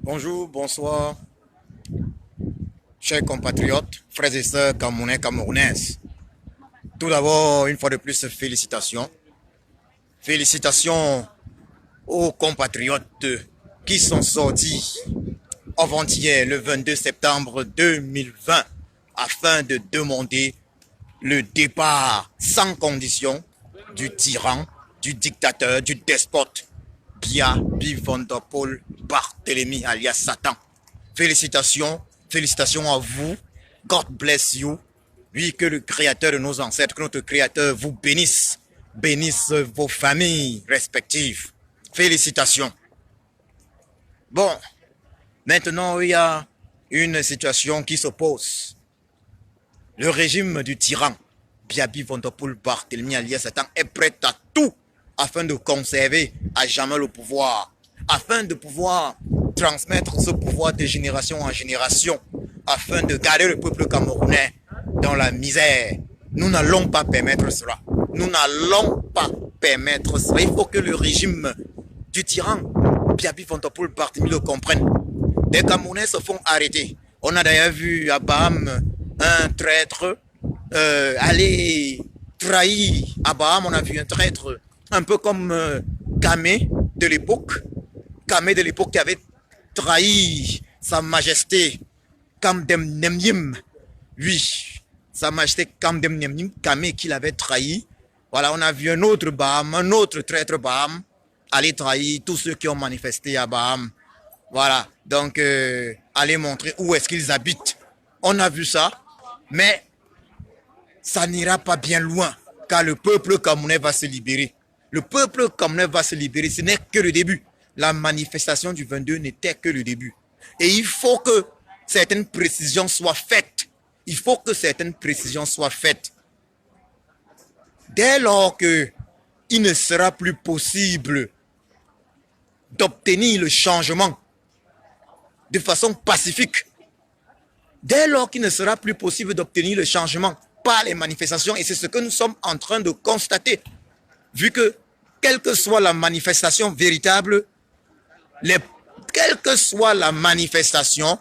Bonjour, bonsoir, chers compatriotes, frères et sœurs camerounais, camerounaises. Tout d'abord, une fois de plus, félicitations. Félicitations aux compatriotes qui sont sortis avant-hier, le 22 septembre 2020, afin de demander le départ sans condition du tyran, du dictateur, du despote, Biya-Bi Van Der Pol Barthélemy alias Satan. Félicitations, félicitations à vous. God bless you. Oui, que le créateur de nos ancêtres, que notre créateur vous bénisse, bénisse vos familles respectives. Félicitations. Bon, maintenant il y a une situation qui s'oppose. Le régime du tyran, Biya-Bi Van Der Pol Barthélemy alias Satan, est prêt à tout afin de conserver à jamais le pouvoir, afin de pouvoir transmettre ce pouvoir de génération en génération, afin de garder le peuple camerounais dans la misère. Nous n'allons pas permettre cela. Nous n'allons pas permettre cela. Il faut que le régime du tyran, Biya-Bi Van Der Pol Barthélemy, le comprenne. Des Camerounais se font arrêter. On a d'ailleurs vu à Baham un traître aller trahir. À Baham, on a vu un traître un peu comme Kamé de l'époque. Kamé de l'époque qui avait trahi sa majesté Kamdem Nemyim. Oui, sa majesté Kamdem Nemyim, Kamé qui l'avait trahi. Voilà, on a vu un autre Baham, un autre traître Baham aller trahir tous ceux qui ont manifesté à Baham. Voilà, donc aller montrer où est-ce qu'ils habitent. On a vu ça, mais ça n'ira pas bien loin, car le peuple camerounais va se libérer. Le peuple camerounais va se libérer, ce n'est que le début. La manifestation du 22 n'était que le début. Et il faut que certaines précisions soient faites. Il faut que certaines précisions soient faites. Dès lors qu'il ne sera plus possible d'obtenir le changement de façon pacifique, dès lors qu'il ne sera plus possible d'obtenir le changement par les manifestations, et c'est ce que nous sommes en train de constater, vu que quelle que soit la manifestation véritable, quelle que soit la manifestation,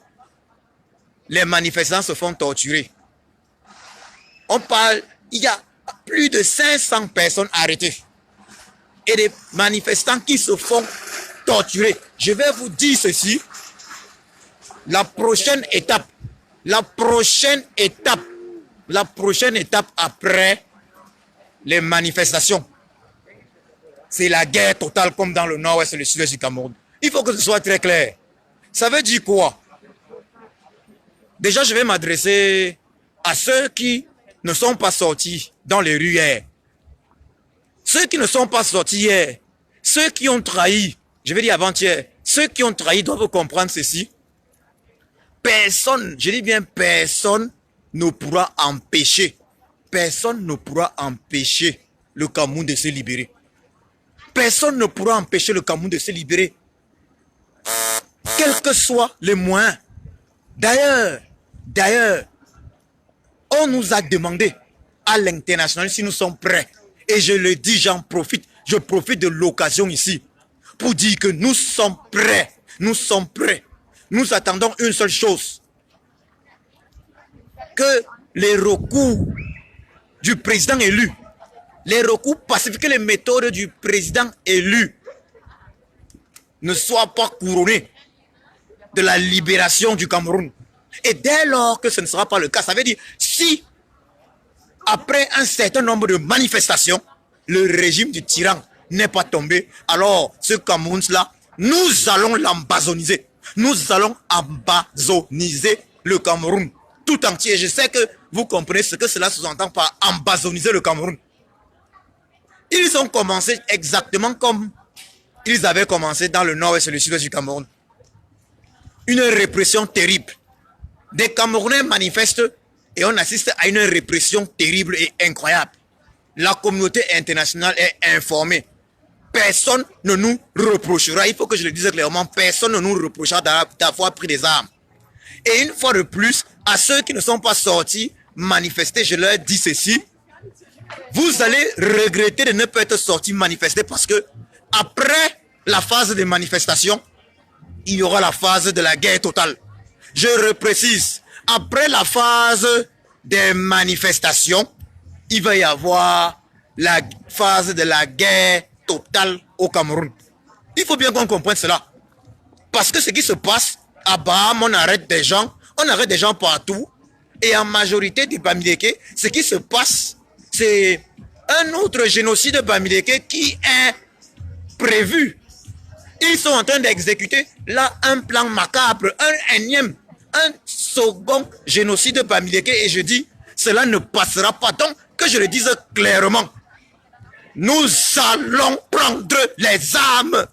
les manifestants se font torturer. On parle, il y a plus de 500 personnes arrêtées et des manifestants qui se font torturer. Je vais vous dire ceci, la prochaine étape après les manifestations, c'est la guerre totale comme dans le nord-ouest et le sud-est du Cameroun. Il faut que ce soit très clair. Ça veut dire quoi? Déjà, je vais m'adresser à ceux qui ne sont pas sortis dans les rues hier. Ceux qui ne sont pas sortis hier, ceux qui ont trahi, je vais dire avant-hier, ceux qui ont trahi doivent comprendre ceci. Personne, je dis bien personne, ne pourra empêcher le Cameroun de se libérer. Personne ne pourra empêcher le Cameroun de se libérer, quels que soient les moyens. D'ailleurs, on nous a demandé à l'international si nous sommes prêts. Et je le dis, je profite de l'occasion ici pour dire que nous sommes prêts. Nous attendons une seule chose, que les recours du président élu, les recours pacifiques, que les méthodes du président élu ne soient pas couronnées de la libération du Cameroun. Et dès lors que ce ne sera pas le cas, ça veut dire si après un certain nombre de manifestations, le régime du tyran n'est pas tombé, alors ce Cameroun-là, nous allons l'embazoniser. Nous allons embazoniser le Cameroun tout entier. Je sais que vous comprenez ce que cela sous-entend par embazoniser le Cameroun. Ils ont commencé exactement comme ils avaient commencé dans le nord-ouest et le sud-ouest du Cameroun. Une répression terrible. Des Camerounais manifestent et on assiste à une répression terrible et incroyable. La communauté internationale est informée. Personne ne nous reprochera, il faut que je le dise clairement, personne ne nous reprochera d'avoir pris des armes. Et une fois de plus, à ceux qui ne sont pas sortis manifester, je leur dis ceci, vous allez regretter de ne pas être sortis manifester parce que après la phase de manifestation, il y aura la phase de la guerre totale. Je reprécise, après la phase des manifestations, il va y avoir la phase de la guerre totale au Cameroun. Il faut bien qu'on comprenne cela. Parce que ce qui se passe, à Baham, on arrête des gens partout. Et en majorité du Bamileke, ce qui se passe, c'est un autre génocide Bamileke qui est prévu. Ils sont en train d'exécuter là un plan macabre, un énième, un second génocide Bamileke. Et je dis, cela ne passera pas. Donc, que je le dise clairement, nous allons prendre les armes.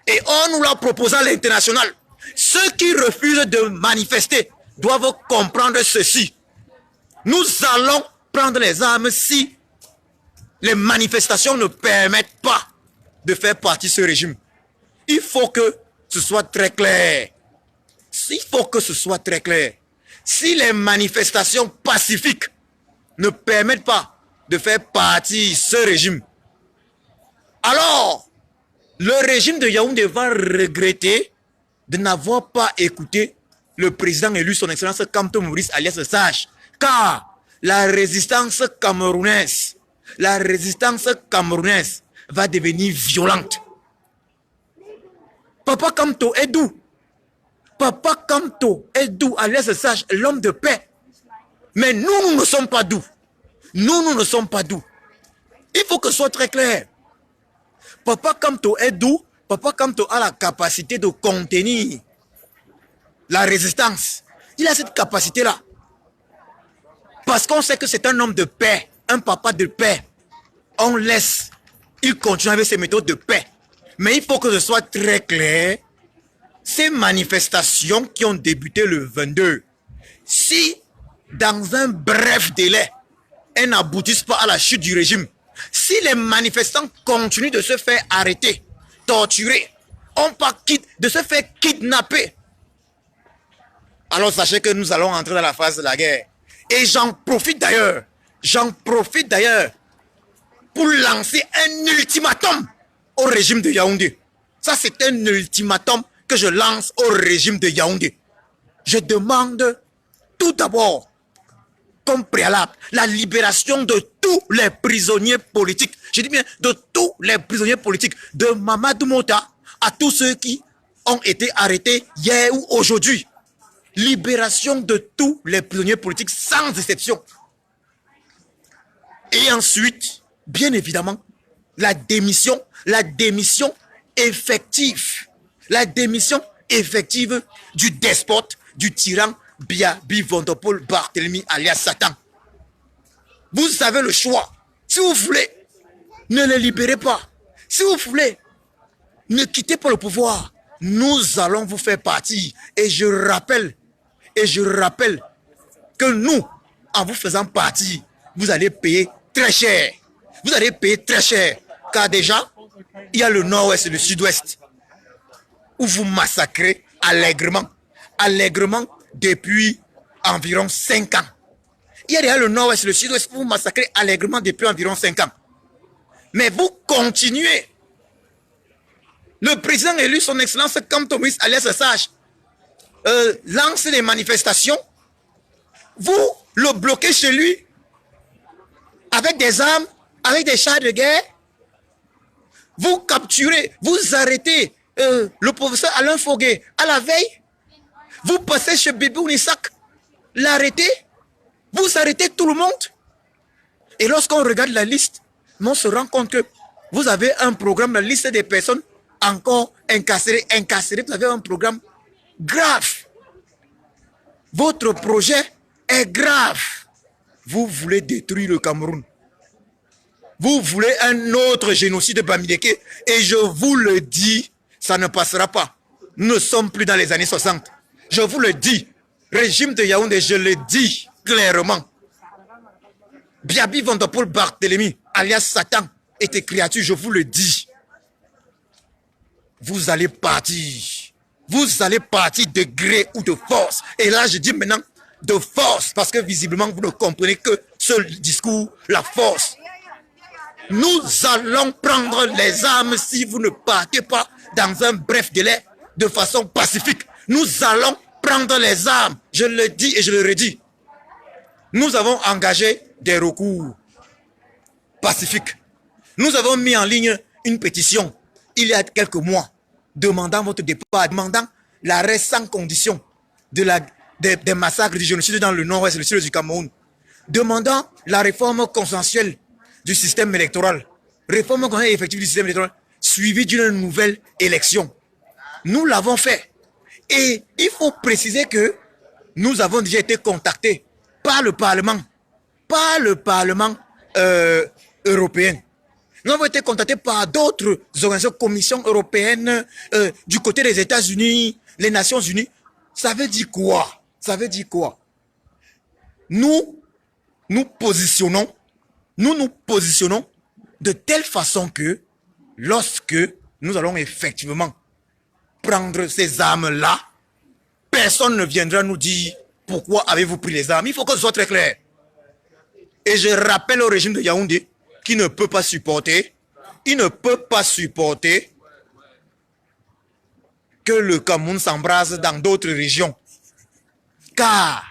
Et on nous l'a proposé à l'international. Ceux qui refusent de manifester doivent comprendre ceci. Nous allons prendre les armes si les manifestations ne permettent pas de faire partie de ce régime. Il faut que ce soit très clair. Il faut que ce soit très clair. Si les manifestations pacifiques ne permettent pas de faire partie de ce régime, alors le régime de Yaoundé va regretter de n'avoir pas écouté le président élu, son excellence Kamto Maurice alias Sage. Car la résistance camerounaise va devenir violente. Papa Kamto est doux. Papa Kamto est doux, alias Sage, l'homme de paix. Mais nous ne sommes pas doux. Nous ne sommes pas doux. Il faut que ce soit très clair. Papa Kamto est doux. Papa Kamto a la capacité de contenir la résistance. Il a cette capacité-là. Parce qu'on sait que c'est un homme de paix, un papa de paix. On laisse. Il continue avec ses méthodes de paix. Mais il faut que ce soit très clair. Ces manifestations qui ont débuté le 22, si dans un bref délai, elles n'aboutissent pas à la chute du régime, si les manifestants continuent de se faire arrêter, torturer, de se faire kidnapper, alors sachez que nous allons entrer dans la phase de la guerre. Et j'en profite d'ailleurs pour lancer un ultimatum au régime de Yaoundé. Ça, c'est un ultimatum que je lance au régime de Yaoundé. Je demande tout d'abord, comme préalable, la libération de tous les prisonniers politiques. Je dis bien de tous les prisonniers politiques, de Mamadou Mota à tous ceux qui ont été arrêtés hier ou aujourd'hui. Libération de tous les prisonniers politiques sans exception. Et ensuite, bien évidemment, la démission effective. La démission effective du despote, du tyran Biabi Vondopol Barthélemy alias Satan. Vous avez le choix. Si vous voulez, ne les libérez pas. Si vous voulez, ne quittez pas le pouvoir. Nous allons vous faire partie. Et je rappelle que nous, en vous faisant partie, vous allez payer très cher. Vous allez payer très cher. Car déjà, il y a le nord-ouest et le sud-ouest où vous massacrez allègrement depuis environ 5 ans. Il y a déjà le nord-ouest et le sud-ouest où vous massacrez allègrement depuis environ 5 ans. Mais vous continuez. Le président élu, son excellence Kamto Maurice alias Sage, lance les manifestations. Vous le bloquez chez lui avec des armes, avec des chars de guerre. Vous capturez, vous arrêtez le professeur Alain Foguet à la veille. Vous passez chez Bébé Ounisak, l'arrêtez. Vous arrêtez tout le monde. Et lorsqu'on regarde la liste, on se rend compte que vous avez un programme, la liste des personnes encore incarcérées. Vous avez un programme grave. Votre projet est grave. Vous voulez détruire le Cameroun. Vous voulez un autre génocide de Bamileke. Et je vous le dis, ça ne passera pas. Nous ne sommes plus dans les années 60. Je vous le dis. Régime de Yaoundé, je le dis clairement. Biabi Vondopol Barthélemy, alias Satan, était créature, je vous le dis. Vous allez partir. Vous allez partir de gré ou de force. Et là, je dis maintenant de force, parce que visiblement, vous ne comprenez que ce discours, la force. Nous allons prendre les armes si vous ne partez pas dans un bref délai. de façon pacifique. Nous allons prendre les armes. Je le dis et je le redis. Nous avons engagé des recours pacifiques. Nous avons mis en ligne une pétition il y a quelques mois demandant votre départ, demandant l'arrêt sans condition des massacres du génocide dans le nord-ouest et le sud du Cameroun, demandant la réforme consensuelle du système électoral, réforme consensuelle et effective du système électoral, suivie d'une nouvelle élection. Nous l'avons fait. Et il faut préciser que nous avons déjà été contactés par le Parlement européen. Nous avons été contactés par d'autres organisations, commissions européennes, du côté des États-Unis, les Nations Unies. Ça veut dire quoi? Ça veut dire quoi? Nous nous positionnons de telle façon que lorsque nous allons effectivement prendre ces armes-là, personne ne viendra nous dire pourquoi avez-vous pris les armes. Il faut que ce soit très clair. Et je rappelle au régime de Yaoundé qui ne peut pas supporter, que le Cameroun s'embrase dans d'autres régions. Car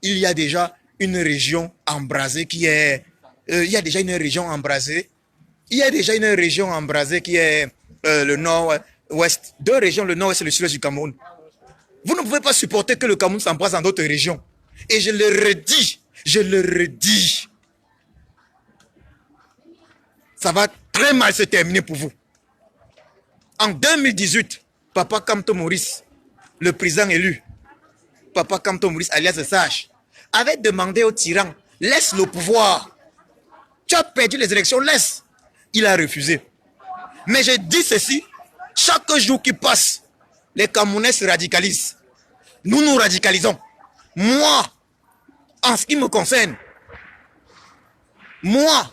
il y a déjà une région embrasée qui est... il y a déjà une région embrasée qui est le nord-ouest. Deux régions, le nord-ouest et le sud-ouest du Cameroun. Vous ne pouvez pas supporter que le Cameroun s'embrase dans d'autres régions. Et je le redis. Ça va très mal se terminer pour vous. En 2018, Papa Kamto Maurice, le président élu, Papa Kamto Maurice alias Sage, avait demandé au tyran, laisse le pouvoir. Tu as perdu les élections, laisse. Il a refusé. Mais je dis ceci, chaque jour qui passe, les Camerounais se radicalisent. Nous nous radicalisons. Moi, en ce qui me concerne, moi,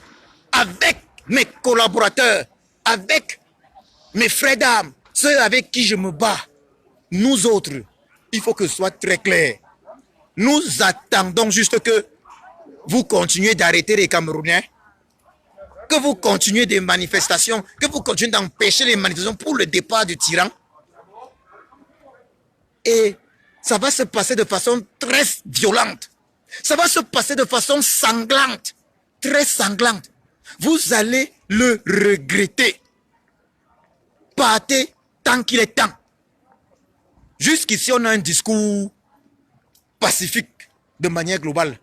avec mes collaborateurs, avec mes frères d'armes, ceux avec qui je me bats, nous autres, il faut que ce soit très clair. Nous attendons juste que vous continuez d'arrêter les Camerounais, que vous continuez des manifestations, que vous continuez d'empêcher les manifestations pour le départ du tyran. Et ça va se passer de façon très violente. Ça va se passer de façon sanglante, très sanglante. Vous allez le regretter. Partez tant qu'il est temps. Jusqu'ici, on a un discours pacifique de manière globale.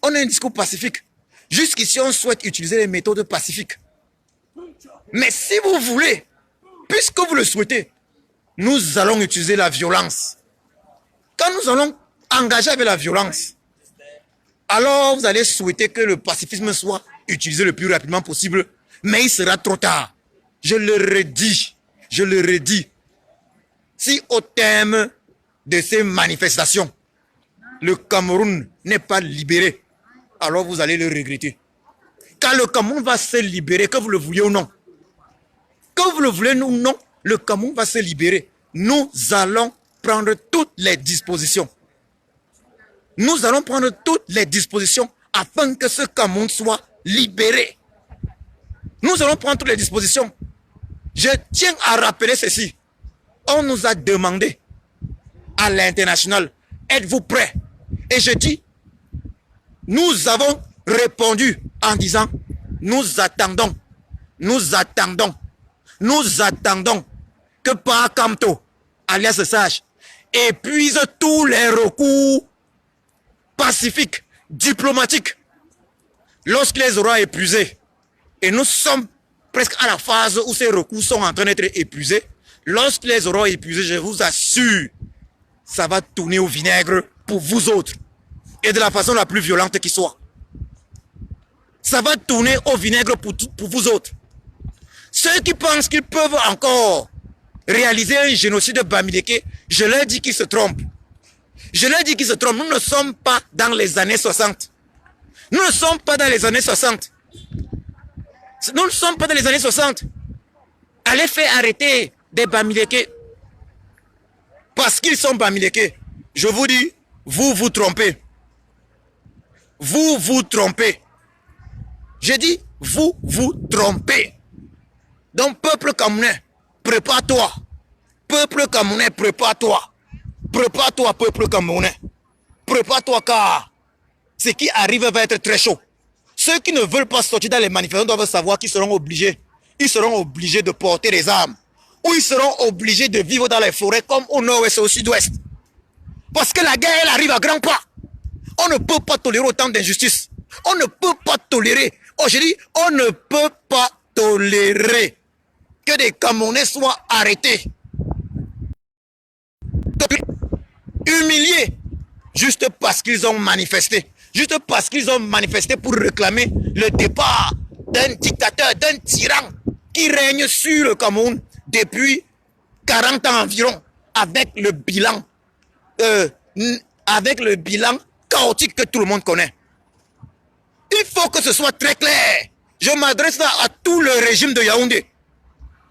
On a un discours pacifique. Jusqu'ici, on souhaite utiliser les méthodes pacifiques. Mais si vous voulez, puisque vous le souhaitez, nous allons utiliser la violence. Quand nous allons engager avec la violence, alors vous allez souhaiter que le pacifisme soit utilisé le plus rapidement possible, mais il sera trop tard. Je le redis. Si au terme de ces manifestations, le Cameroun n'est pas libéré, alors vous allez le regretter. Car le Cameroun va se libérer, que vous le vouliez ou non. Que vous le voulez ou non, le Cameroun va se libérer. Nous allons prendre toutes les dispositions. Nous allons prendre toutes les dispositions afin que ce Cameroun soit libéré. Nous allons prendre toutes les dispositions. Je tiens à rappeler ceci. On nous a demandé à l'international, êtes-vous prêts? Et je dis, nous avons répondu en disant, nous attendons que Papa Kamto, alias Sage, épuise tous les recours pacifiques, diplomatiques. Lorsqu'il les aura épuisés, et nous sommes presque à la phase où ces recours sont en train d'être épuisés, lorsqu'ils les auront épuisés, je vous assure, ça va tourner au vinaigre pour vous autres. Et de la façon la plus violente qui soit. Ça va tourner au vinaigre pour vous autres. Ceux qui pensent qu'ils peuvent encore réaliser un génocide de Bamileke, je leur dis qu'ils se trompent. Nous ne sommes pas dans les années 60. Nous ne sommes pas dans les années 60. Allez faire arrêter des Bamileke parce qu'ils sont Bamileke. Je vous dis, vous vous trompez. Je dis, vous vous trompez. Donc, peuple camerounais, prépare-toi. Peuple camerounais, prépare-toi. Prépare-toi, peuple camerounais. Prépare-toi car ce qui arrive va être très chaud. Ceux qui ne veulent pas sortir dans les manifestations doivent savoir qu'ils seront obligés. Ils seront obligés de porter des armes. Ou ils seront obligés de vivre dans les forêts comme au nord-ouest et au sud-ouest. Parce que la guerre, elle arrive à grands pas. On ne peut pas tolérer autant d'injustice. On ne peut pas tolérer. Oh, je dis, on ne peut pas tolérer que des Camerounais soient arrêtés, humiliés, juste parce qu'ils ont manifesté. Juste parce qu'ils ont manifesté pour réclamer le départ d'un dictateur, d'un tyran qui règne sur le Cameroun depuis 40 ans environ, avec le bilan chaotique que tout le monde connaît. Il faut que ce soit très clair. Je m'adresse là à tout le régime de Yaoundé.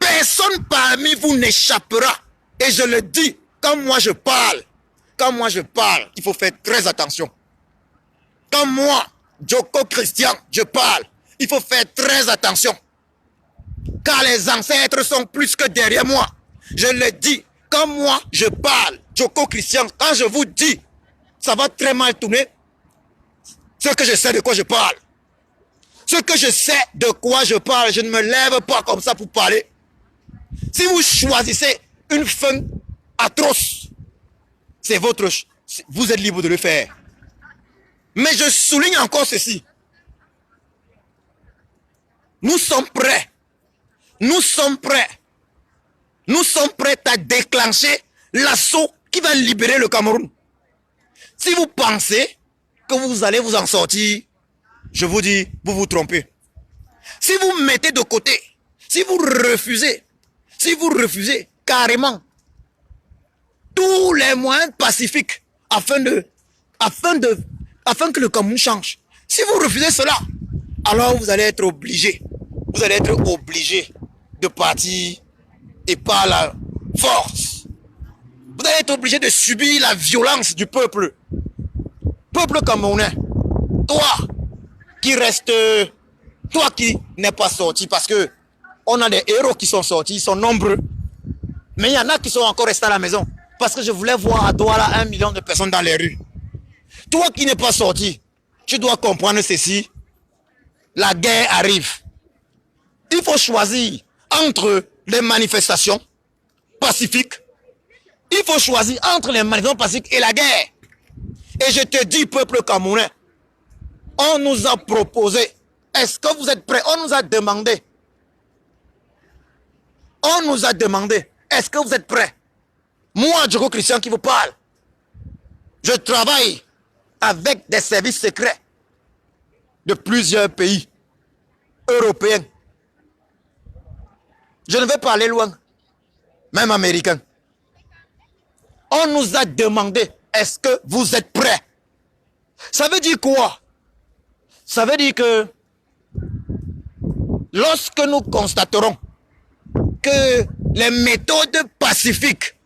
Personne parmi vous n'échappera. Et je le dis, quand moi je parle, il faut faire très attention. Quand moi, Djoko Christian, je parle, il faut faire très attention. Car les ancêtres sont plus que derrière moi. Je le dis, quand moi je parle, Djoko Christian, quand je vous dis, ça va très mal tourner, ce que je sais de quoi je parle. Ce que je sais de quoi je parle, je ne me lève pas comme ça pour parler. Si vous choisissez une fin atroce, c'est votre... Vous êtes libre de le faire. Mais je souligne encore ceci. Nous sommes prêts. Nous sommes prêts. Nous sommes prêts à déclencher l'assaut qui va libérer le Cameroun. Si vous pensez que vous allez vous en sortir, je vous dis, vous vous trompez. Si vous mettez de côté, si vous refusez carrément tous les moyens pacifiques afin que le Cameroun change. Si vous refusez cela, alors vous allez être obligé. Vous allez être obligé de partir et par la force. Vous allez être obligé de subir la violence du peuple. Peuple camerounais, toi qui reste, toi qui n'es pas sorti, parce que on a des héros qui sont sortis, ils sont nombreux. Mais il y en a qui sont encore restés à la maison. Parce que je voulais voir à Douala 1 million de personnes dans les rues. Toi qui n'es pas sorti, tu dois comprendre ceci. La guerre arrive. Il faut choisir entre les manifestations pacifiques. Il faut choisir entre les manifestations pacifiques et la guerre. Et je te dis, peuple camerounais, on nous a proposé, est-ce que vous êtes prêts? On nous a demandé, est-ce que vous êtes prêts? Moi, Djoko Christian qui vous parle, je travaille avec des services secrets de plusieurs pays européens. Je ne vais pas aller loin, même américains. On nous a demandé, est-ce que vous êtes prêts? Ça veut dire quoi? Ça veut dire que lorsque nous constaterons que les méthodes pacifiques,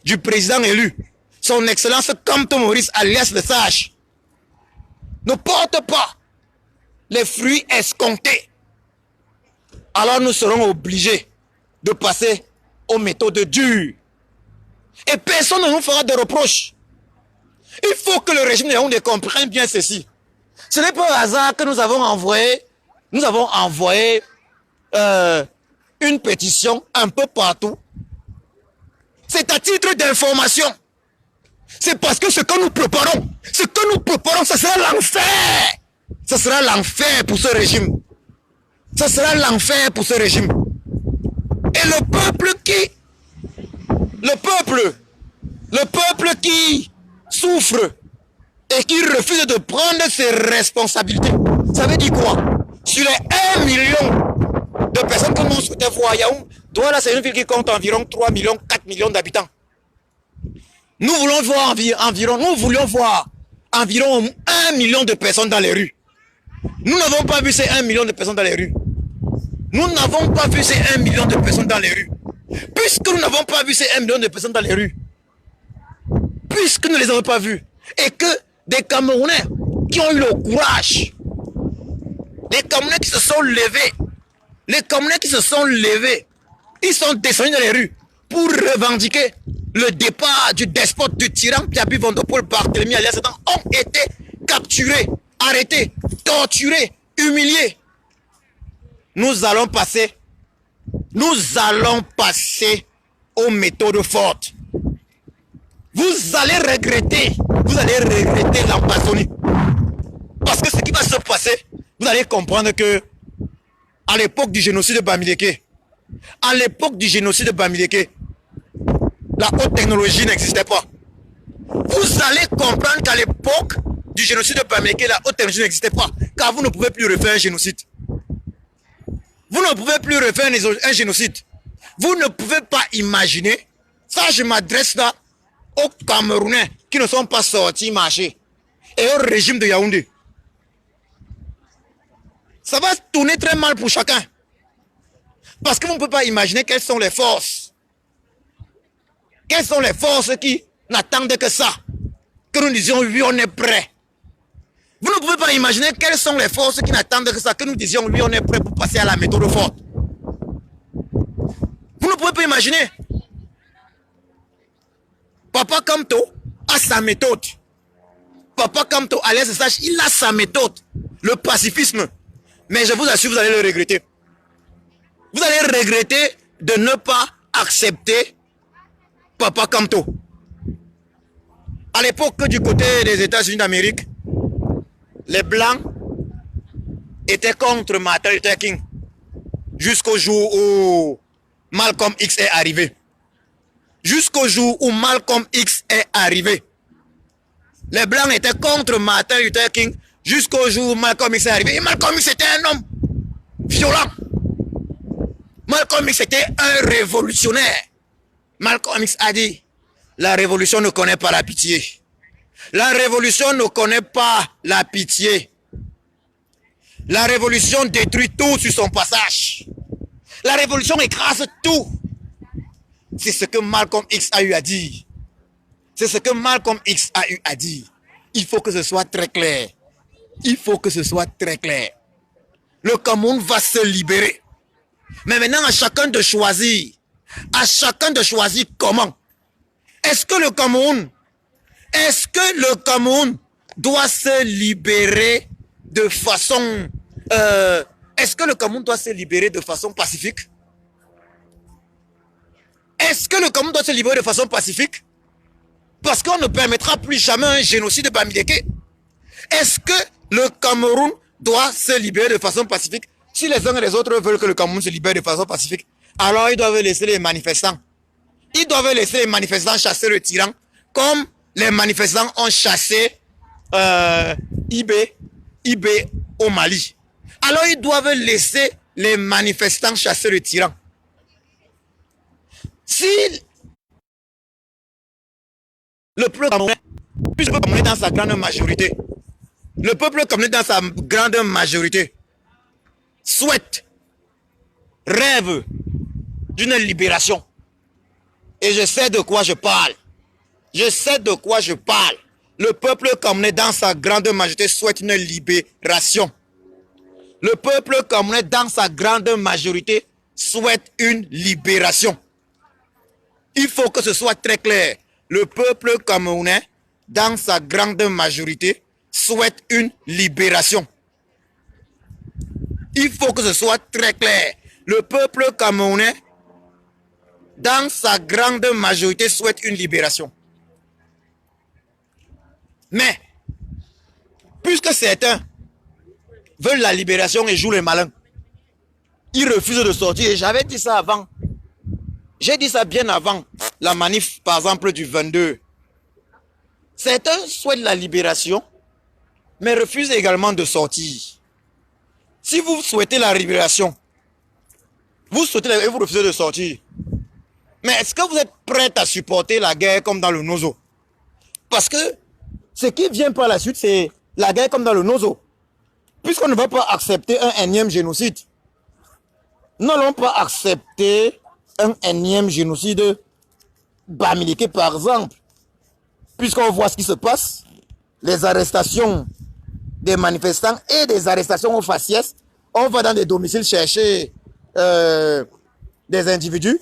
du président élu, son excellence Kamto Maurice alias le Sage, ne portent pas les fruits escomptés, alors nous serons obligés de passer aux méthodes dures. Et personne ne nous fera de reproches. Il faut que le régime de Yaoundé comprenne bien ceci. Ce n'est pas un hasard que nous avons envoyé une pétition un peu partout. C'est à titre d'information. C'est parce que ce que nous préparons, ce sera l'enfer. Ce sera l'enfer pour ce régime. Ce sera l'enfer pour ce régime. Et le peuple qui souffre et qui refuse de prendre ses responsabilités, ça veut dire quoi? Sur les 1 million de personnes que nous souhaitons voir à Yaoundé, Douala, c'est une ville qui compte environ 3 millions, 4 millions d'habitants. Nous voulions voir environ 1 million de personnes dans les rues. Nous n'avons pas vu ces 1 million de personnes dans les rues. Puisque nous n'avons pas vu ces 1 million de personnes dans les rues, puisque nous ne les avons pas vus, et que des Camerounais qui ont eu le courage, des Camerounais qui se sont levés Les Camerounais qui se sont levés, ils sont descendus dans les rues pour revendiquer le départ du despote, du tyran Piabi Vondopol Barthélemy alias Satan, ont été capturés, arrêtés, torturés, humiliés. Nous allons passer aux méthodes fortes. Vous allez regretter l'Ambazonie. Parce que ce qui va se passer, vous allez comprendre que à l'époque du génocide de Bamileke, la haute technologie n'existait pas. Vous allez comprendre qu'à l'époque du génocide de Bamileke, la haute technologie n'existait pas. Car vous ne pouvez plus refaire un génocide. Vous ne pouvez plus refaire un génocide. Vous ne pouvez pas imaginer. Ça, je m'adresse là aux Camerounais qui ne sont pas sortis marcher. Et au régime de Yaoundé. Ça va tourner très mal pour chacun. Parce que vous ne pouvez pas imaginer quelles sont les forces. Quelles sont les forces qui n'attendent que ça. Que nous disions oui, on est prêt. Vous ne pouvez pas imaginer quelles sont les forces qui n'attendent que ça. Que nous disions oui, on est prêt pour passer à la méthode forte. Vous ne pouvez pas imaginer. Papa Kamto a sa méthode. Papa Kamto, alias Sache, il a sa méthode. Le pacifisme. Mais je vous assure, vous allez le regretter. Vous allez regretter de ne pas accepter Papa Kamto. À l'époque, du côté des États-Unis d'Amérique, les Blancs étaient contre Martin Luther King. Jusqu'au jour où Malcolm X est arrivé. Jusqu'au jour où Malcolm X est arrivé. Les Blancs étaient contre Martin Luther King jusqu'au jour où Malcolm X est arrivé. Et Malcolm X était un homme violent. Malcolm X était un révolutionnaire. Malcolm X a dit, la révolution ne connaît pas la pitié. La révolution ne connaît pas la pitié. La révolution détruit tout sur son passage. La révolution écrase tout. C'est ce que Malcolm X a eu à dire. C'est ce que Malcolm X a eu à dire. Il faut que ce soit très clair. Il faut que ce soit très clair. Le Cameroun va se libérer. Mais maintenant, à chacun de choisir. À chacun de choisir comment. Est-ce que le Cameroun doit se libérer de façon... est-ce que le Cameroun doit se libérer de façon pacifique? Est-ce que le Cameroun doit se libérer de façon pacifique? Parce qu'on ne permettra plus jamais un génocide de Bamileke. Est-ce que le Cameroun doit se libérer de façon pacifique? Si les uns et les autres veulent que le Cameroun se libère de façon pacifique, alors ils doivent laisser les manifestants. Ils doivent laisser les manifestants chasser le tyran, comme les manifestants ont chassé IB au Mali. Alors ils doivent laisser les manifestants chasser le tyran. Si le peuple camerounais dans sa grande majorité, le peuple camerounais dans sa grande majorité souhaite, rêve d'une libération. Et je sais de quoi je parle. Je sais de quoi je parle. Le peuple camerounais dans sa grande majorité souhaite une libération. Le peuple camerounais dans sa grande majorité souhaite une libération. Il faut que ce soit très clair. Le peuple camerounais dans sa grande majorité souhaite une libération. Il faut que ce soit très clair. Le peuple camerounais dans sa grande majorité souhaite une libération. Mais, puisque certains veulent la libération et jouent les malins, ils refusent de sortir. Et j'avais dit ça avant. J'ai dit ça bien avant la manif, par exemple, du 22. Certains souhaitent la libération, mais refusent également de sortir. Si vous souhaitez la libération, vous souhaitez et vous refusez de sortir, mais est-ce que vous êtes prêts à supporter la guerre comme dans le Nozo? Parce que ce qui vient par la suite, c'est la guerre comme dans le Nozo. Puisqu'on ne va pas accepter un énième génocide. Nous n'allons pas accepter un énième génocide Bamileke, par exemple. Puisqu'on voit ce qui se passe, les arrestations des manifestants et des arrestations aux faciès, on va dans des domiciles chercher des individus,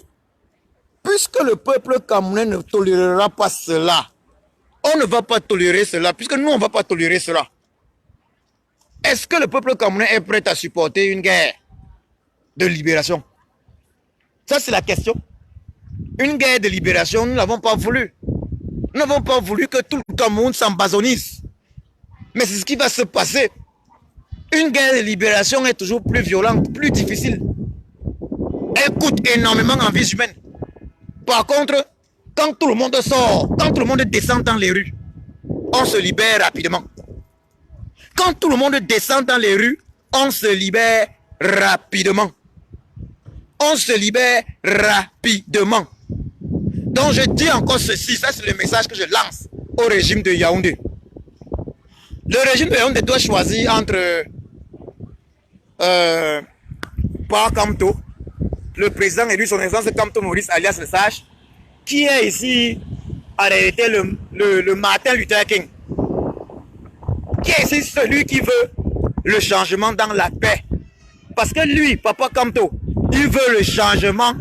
puisque le peuple camerounais ne tolérera pas cela. On ne va pas tolérer cela, puisque nous, on ne va pas tolérer cela. Est-ce que le peuple camerounais est prêt à supporter une guerre de libération? Ça, c'est la question. Une guerre de libération, nous n'avons pas voulu. Nous n'avons pas voulu que tout le Cameroun s'embazonnise. Mais c'est ce qui va se passer. Une guerre de libération est toujours plus violente, plus difficile. Elle coûte énormément en vie humaine. Par contre, quand tout le monde sort, quand tout le monde descend dans les rues, on se libère rapidement. Quand tout le monde descend dans les rues, on se libère rapidement. On se libère rapidement. Donc je dis encore ceci, ça c'est le message que je lance au régime de Yaoundé. Le régime de Yaoundé doit choisir entre Par Kamto, le président élu son excellence Kamto Maurice alias le Sage, qui est ici en réalité le Martin Luther King, qui est ici celui qui veut le changement dans la paix. Parce que lui, Papa Kamto, il veut le changement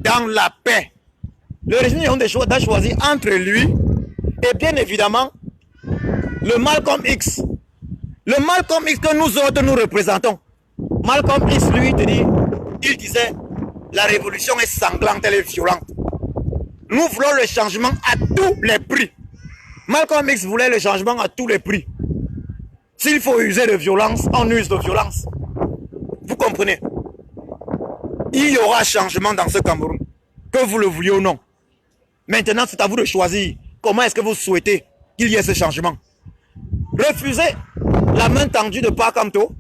dans la paix. Le régime de Yaoundé doit choisir entre lui et bien évidemment le Malcolm X. Le Malcolm X que nous autres nous représentons. Malcolm X, lui, il disait la révolution est sanglante, elle est violente. Nous voulons le changement à tous les prix. Malcolm X voulait le changement à tous les prix. S'il faut user de violence, on use de violence. Vous comprenez? Il y aura changement dans ce Cameroun, que vous le vouliez ou non. Maintenant, c'est à vous de choisir comment est-ce que vous souhaitez qu'il y ait ce changement. Refusez la main tendue de Par Kamto,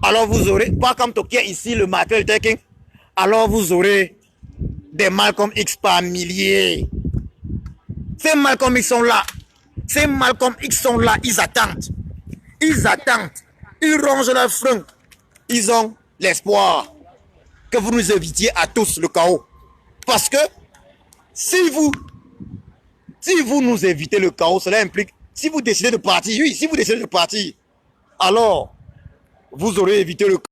alors vous aurez Par Kamto qui est ici le Martin Luther King, alors vous aurez des Malcolm X par milliers. Ces Malcolm X sont là. Ces Malcolm X sont là, ils attendent. Ils attendent. Ils rongent leur frein. Ils ont l'espoir que vous nous évitiez à tous le chaos. Parce que si vous nous évitez le chaos, cela implique, si vous décidez de partir, oui, si vous décidez de partir, alors vous aurez évité le chaos.